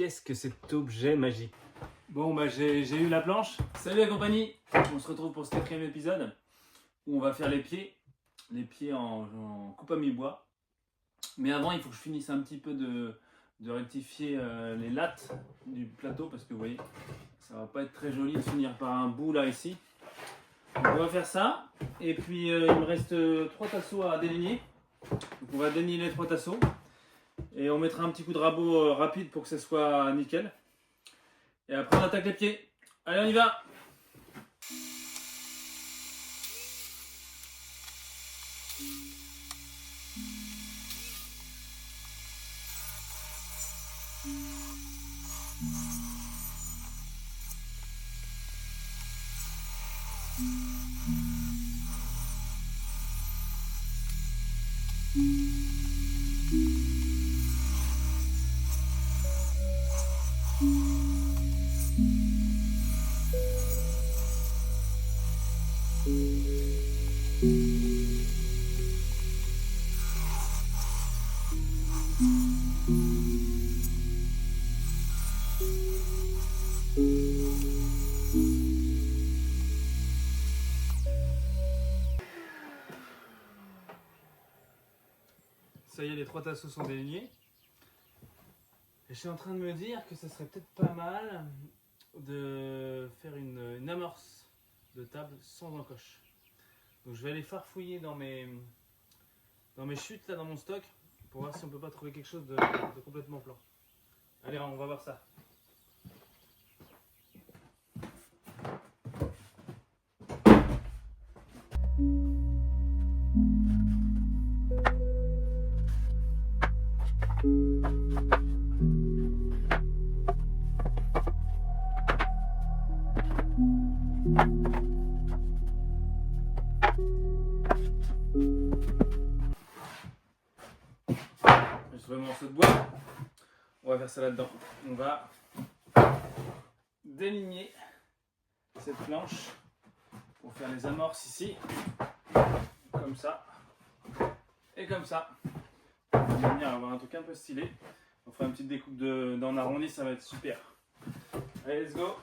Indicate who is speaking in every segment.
Speaker 1: qu'est-ce que cet objet magique? Bon bah j'ai eu la planche. Salut la compagnie, on se retrouve pour ce 4e épisode où on va faire les pieds en coupe à mi-bois. Mais avant il faut que je finisse un petit peu de rectifier les lattes du plateau parce que vous voyez ça va pas être très joli de finir par un bout là ici. Donc on va faire ça et puis il me reste 3 tasseaux à déligner. Donc on va déligner les 3 tasseaux et on mettra un petit coup de rabot rapide pour que ça soit nickel. Et après on attaque les pieds. Allez on y va! Ça y est, les 3 tasseaux sont délignés. Et je suis en train de me dire que ça serait peut-être pas mal de faire une amorce de table sans encoche. Donc je vais aller farfouiller dans mes chutes, là, dans mon stock, pour voir si on peut pas trouver quelque chose de complètement plan. Allez, on va voir ça. Je trouve un morceau de bois. On va faire ça là-dedans. On va déligner cette planche pour faire les amorces ici. Comme ça. Et comme ça. De manière à avoir un truc un peu stylé. On fera une petite découpe d'en arrondi, ça va être super. Allez, let's go!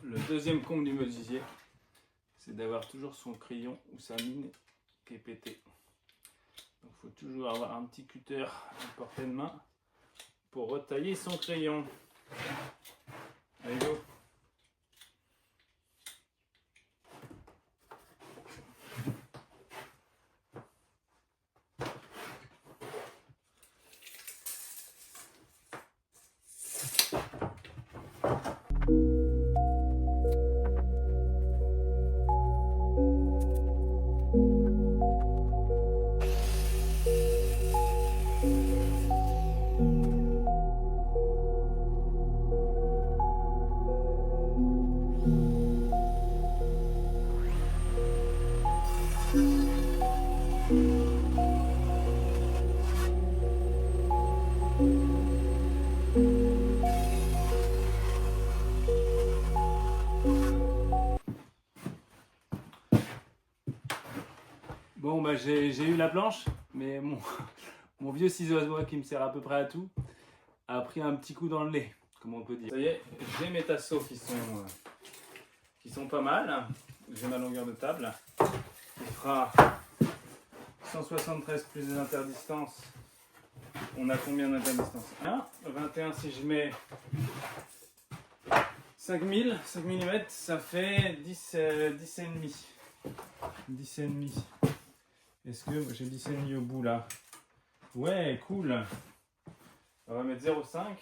Speaker 1: Le deuxième comble du menuisier, c'est d'avoir toujours son crayon ou sa mine qui est pété. Donc il faut toujours avoir un petit cutter à portée de main pour retailler son crayon. Allez go! Bon bah j'ai eu la planche, mais mon vieux ciseau à bois qui me sert à peu près à tout a pris un petit coup dans le nez, comme on peut dire. Ça y est, j'ai mes tasseaux qui sont pas mal. J'ai ma longueur de table. Il fera 173 plus des interdistances. On a combien d'interdistances? 1, 21 si je mets 5000 mm, ça fait 10 et demi. 10 et demi. Est-ce que j'ai 10 et demi au bout là? Ouais, cool. On va mettre 0,5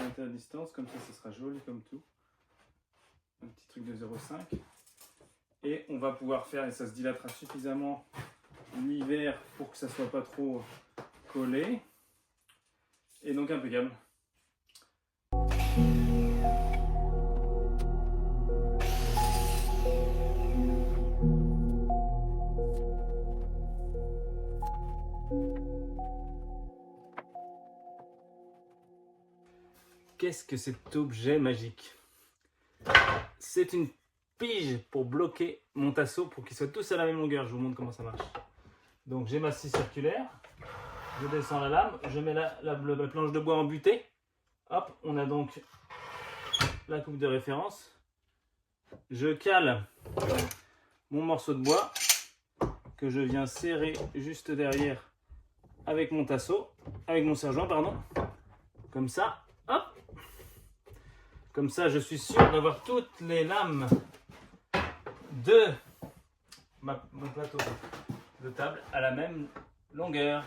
Speaker 1: interdistance, comme ça sera joli comme tout. Un petit truc de 0,5. Et on va pouvoir faire, et ça se dilatera suffisamment l'hiver pour que ça soit pas trop collé. Et donc impeccable. Qu'est-ce que cet objet magique? C'est une pige pour bloquer mon tasseau pour qu'ils soient tous à la même longueur. Je vous montre comment ça marche. Donc j'ai ma scie circulaire, je descends la lame, je mets la planche de bois en butée. Hop, on a donc la coupe de référence. Je cale mon morceau de bois que je viens serrer juste derrière avec mon tasseau, avec mon serre-joint, pardon. Comme ça, hop. Comme ça, je suis sûr d'avoir toutes les lames de mon plateau de table à la même longueur.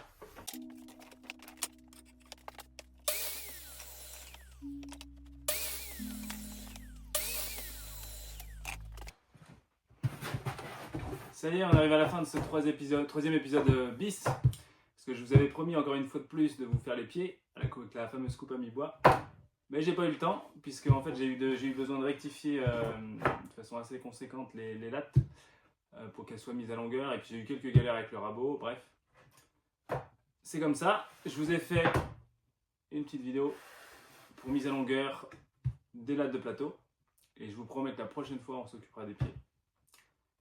Speaker 1: Ça y est, on arrive à la fin de ce troisième épisode bis. Parce que je vous avais promis encore une fois de plus de vous faire les pieds avec la fameuse coupe à mi-bois. Mais j'ai pas eu le temps, puisque en fait j'ai eu besoin de rectifier de façon assez conséquente les lattes pour qu'elles soient mises à longueur. Et puis j'ai eu quelques galères avec le rabot, bref. C'est comme ça. Je vous ai fait une petite vidéo pour mise à longueur des lattes de plateau. Et je vous promets que la prochaine fois on s'occupera des pieds.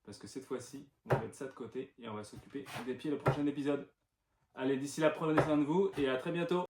Speaker 1: Parce que cette fois-ci, on va mettre ça de côté et on va s'occuper des pieds le prochain épisode. Allez, d'ici là, prenez soin de vous et à très bientôt.